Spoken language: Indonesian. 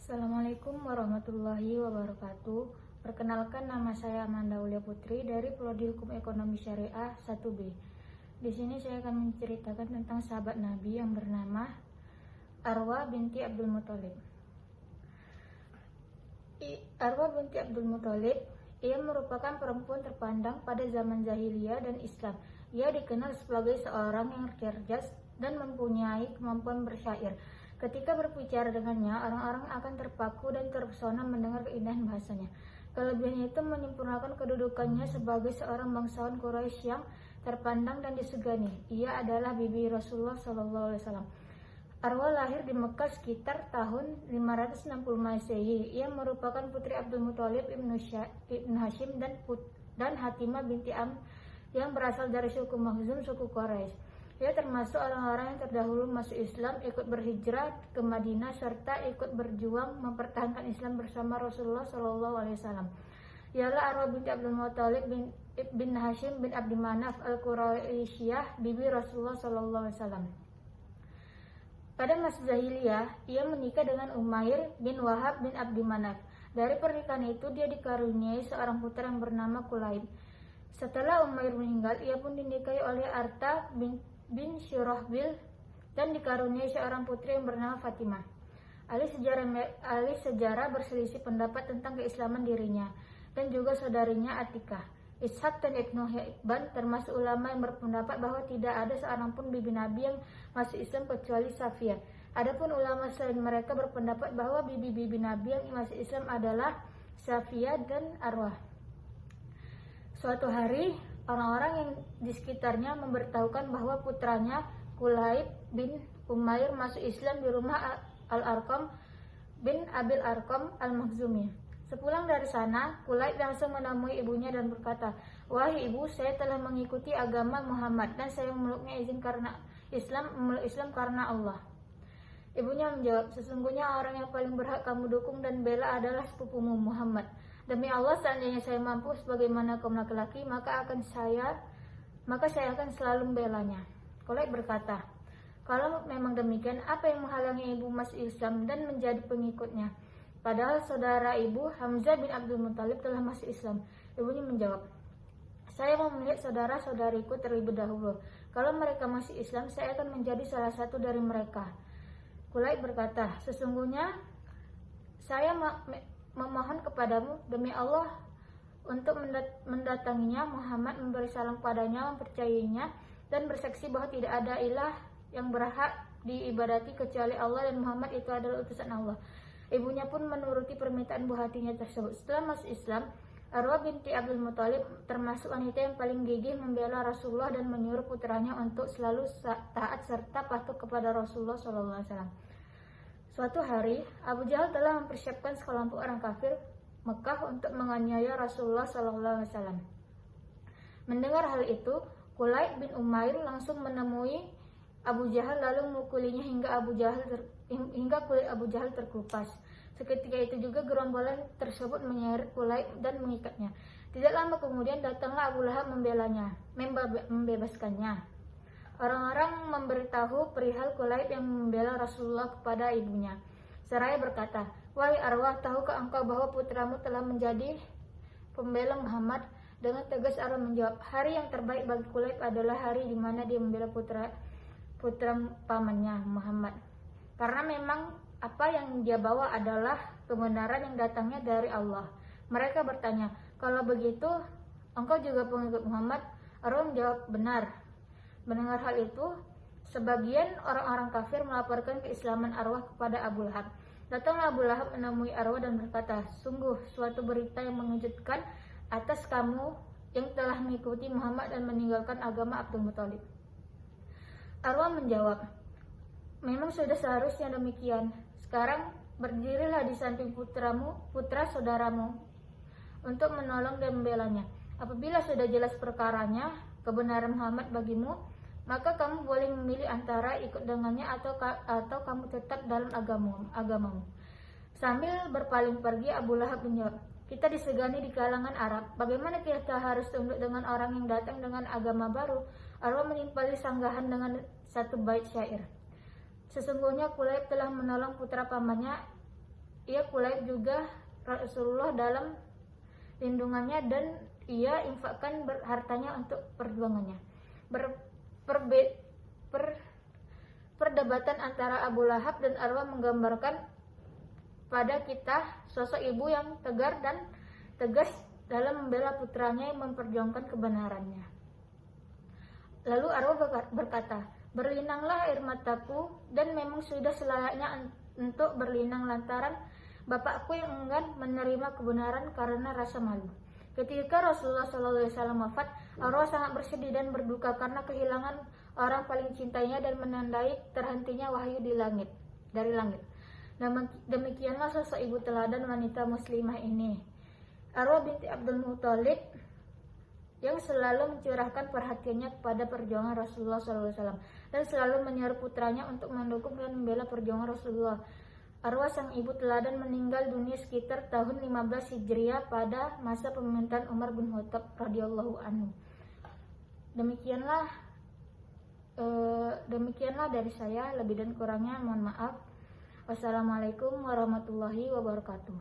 Assalamualaikum warahmatullahi wabarakatuh. Perkenalkan, nama saya Amanda Aulia Putri dari Prodi Hukum Ekonomi Syariah 1B. Di sini saya akan menceritakan tentang sahabat Nabi yang bernama Arwah binti Abdul Muthalib. Arwah binti Abdul Muthalib, ia merupakan perempuan terpandang pada zaman jahiliyah dan Islam. Ia dikenal sebagai seorang yang cerdas dan mempunyai kemampuan bersyair. Ketika berbicara dengannya, orang-orang akan terpaku dan terpesona mendengar keindahan bahasanya. Kelebihannya itu menyempurnakan kedudukannya sebagai seorang bangsawan Quraisy yang terpandang dan disegani. Ia adalah bibi Rasulullah SAW. Arwah lahir di Mekah sekitar tahun 560 Masehi. Ia merupakan putri Abdul Muthalib ibn Hashim dan Hatimah binti Am yang berasal dari suku Makhzum, suku Quraisy. Ia termasuk orang-orang yang terdahulu masuk Islam, ikut berhijrah ke Madinah, serta ikut berjuang mempertahankan Islam bersama Rasulullah SAW. Ialah Arwah binti Abdul Muthalib bin Hashim bin Abdi Manaf al-Quraisyah, bibi Rasulullah SAW. Pada masa jahiliyah, ia menikah dengan Umair bin Wahab bin Abdi Manaf. Dari pernikahan itu, dia dikaruniai seorang putra yang bernama Kulaib. Setelah Umair meninggal, ia pun dinikahi oleh Arta bin Syurahbil dan dikaruniai seorang putri yang bernama Fatimah. Ahli sejarah berselisih pendapat tentang keislaman dirinya dan juga saudarinya Atikah. Ishaq dan Ibnu Hibban termasuk ulama yang berpendapat bahwa tidak ada seorang pun bibi Nabi yang masuk Islam kecuali Safiyah. Adapun ulama selain mereka berpendapat bahwa bibi-bibi Nabi yang masuk Islam adalah Safiyah dan Arwah. Suatu hari, orang-orang yang di sekitarnya memberitahukan bahwa putranya Kulaib bin Umair masuk Islam di rumah Al-Arqam bin Abil Arqam Al-Makhzumi. Sepulang dari sana, Kulaib langsung menemui ibunya dan berkata, "Wahai ibu, saya telah mengikuti agama Muhammad dan saya memeluknya memeluk Islam karena Allah." Ibunya menjawab, "Sesungguhnya orang yang paling berhak kamu dukung dan bela adalah sepupumu Muhammad. Demi Allah, seandainya saya mampu sebagaimana kaum laki-laki, maka saya akan selalu membelanya." Kulaib berkata, "Kalau memang demikian, apa yang menghalangi ibu masuk Islam dan menjadi pengikutnya? Padahal saudara ibu Hamzah bin Abdul Muthalib telah masuk Islam." Ibunya menjawab, "Saya mau melihat saudara-saudariku terlebih dahulu. Kalau mereka masuk Islam, saya akan menjadi salah satu dari mereka." Kulaib berkata, "Sesungguhnya saya memohon kepadamu demi Allah untuk mendatanginya Muhammad, memberi salam padanya, mempercayainya, dan bersaksi bahwa tidak ada ilah yang berhak diibadati kecuali Allah dan Muhammad itu adalah utusan Allah." Ibunya pun menuruti permintaan buah hatinya tersebut. Setelah masuk Islam, Arwah binti Abdul Muthalib termasuk wanita yang paling gigih membela Rasulullah dan menyuruh putranya untuk selalu taat serta patuh kepada Rasulullah SAW. Suatu hari, Abu Jahal telah mempersiapkan sekelompok orang kafir Mekah untuk menganiaya Rasulullah SAW. Mendengar hal itu, Kulaib bin Umair langsung menemui Abu Jahal lalu memukulinya hingga kulit Abu Jahal terkelupas. Seketika itu juga gerombolan tersebut menyeret Kulaib dan mengikatnya. Tidak lama kemudian datanglah Abu Lahab membebaskannya. Orang-orang memberitahu perihal Kulaib yang membela Rasulullah kepada ibunya. Seraya berkata, "Wahai Arwah, tahukah engkau bahwa putramu telah menjadi pembela Muhammad?" Dengan tegas Arwah menjawab, "Hari yang terbaik bagi Kulaib adalah hari di mana dia membela putra pamannya Muhammad. Karena memang apa yang dia bawa adalah kebenaran yang datangnya dari Allah." Mereka bertanya, "Kalau begitu, engkau juga pengikut Muhammad?" Arwah menjawab, "Benar." Mendengar hal itu, sebagian orang-orang kafir melaporkan keislaman Arwah kepada Abu Lahab. Datanglah Abu Lahab menemui Arwah dan berkata, "Sungguh suatu berita yang mengejutkan atas kamu yang telah mengikuti Muhammad dan meninggalkan agama Abdul Muthalib." Arwah menjawab, "Memang sudah seharusnya demikian. Sekarang berdirilah di samping putra saudaramu untuk menolong dan membelanya. Apabila sudah jelas perkaranya, kebenaran Muhammad bagimu, maka kamu boleh memilih antara ikut dengannya atau kamu tetap dalam agamamu." Sambil berpaling pergi, Abu Lahab menjawab, "Kita disegani di kalangan Arab. Bagaimana kita harus tunduk dengan orang yang datang dengan agama baru?" Arwah menimpali sanggahan dengan satu bait syair. "Sesungguhnya Kulaib telah menolong putra pamannya ia Kulaib juga Rasulullah dalam lindungannya dan ia infakkan hartanya untuk perjuangannya. Perdebatan antara Abu Lahab dan Arwah menggambarkan pada kita sosok ibu yang tegar dan tegas dalam membela putranya yang memperjuangkan kebenarannya. Lalu Arwah berkata, "Berlinanglah air mataku, dan memang sudah selayaknya untuk berlinang lantaran bapakku yang enggan menerima kebenaran karena rasa malu." Ketika Rasulullah SAW wafat, Arwah sangat bersedih dan berduka karena kehilangan orang paling cintainya dan menandai terhentinya wahyu dari langit. Demikianlah sosok ibu teladan wanita muslimah ini, Arwah binti Abdul Muthalib, yang selalu mencurahkan perhatiannya kepada perjuangan Rasulullah SAW dan selalu menyuruh putranya untuk mendukung dan membela perjuangan Rasulullah. Arwah sang ibu teladan meninggal dunia sekitar tahun 15 Hijriah pada masa pemerintahan Umar bin Khattab radhiyallahu anhu. Demikianlah dari saya, lebih dan kurangnya mohon maaf. Wassalamualaikum warahmatullahi wabarakatuh.